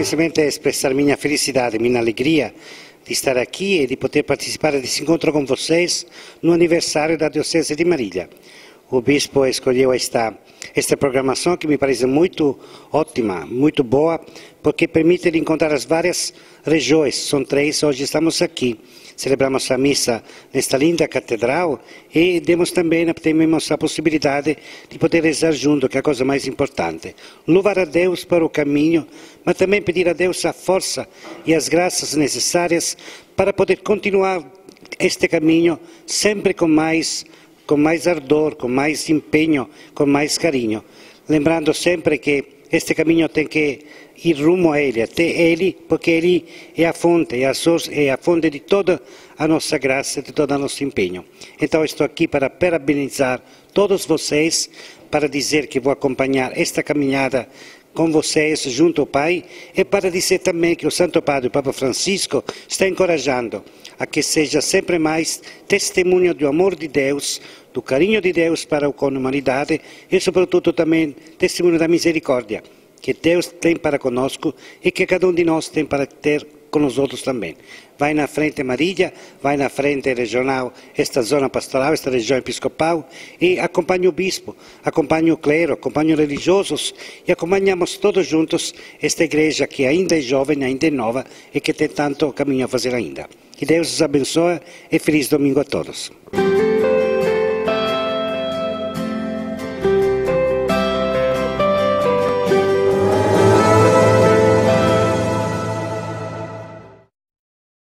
semplicemente expressar minha felicidade, minha alegria de estar aqui e de poder participar desse encontro com vocês no aniversário da Diocese de Marília. O Bispo escolheu esta programação que me parece muito ótima, muito boa, porque permite encontrar as várias regiões. São 3, hoje estamos aqui. Celebramos a missa nesta linda catedral e temos também a possibilidade de poder rezar junto, que é a coisa mais importante. Louvar a Deus para o caminho, mas também pedir a Deus a força e as graças necessárias para poder continuar este caminho sempre com mais ardor, com mais empenho, com mais carinho. Lembrando sempre que este caminho tem que ir rumo a Ele, até Ele, porque Ele é a fonte, é a fonte de toda a nossa graça, de todo o nosso empenho. Então estou aqui para parabenizar todos vocês, para dizer que vou acompanhar esta caminhada com vocês, junto ao Pai, e para dizer também que o Santo Padre, o Papa Francisco, está encorajando a que seja sempre mais testemunho do amor de Deus, do carinho de Deus para com a humanidade e, sobretudo, também testemunho da misericórdia que Deus tem para conosco e que cada um de nós tem para ter com os outros também. Vai na frente Marília, vai na frente regional, esta zona pastoral, esta região episcopal, e acompanha o bispo, acompanha o clero, acompanha os religiosos e acompanhamos todos juntos esta igreja que ainda é jovem, ainda é nova e que tem tanto caminho a fazer ainda. Que Deus os abençoe e feliz domingo a todos.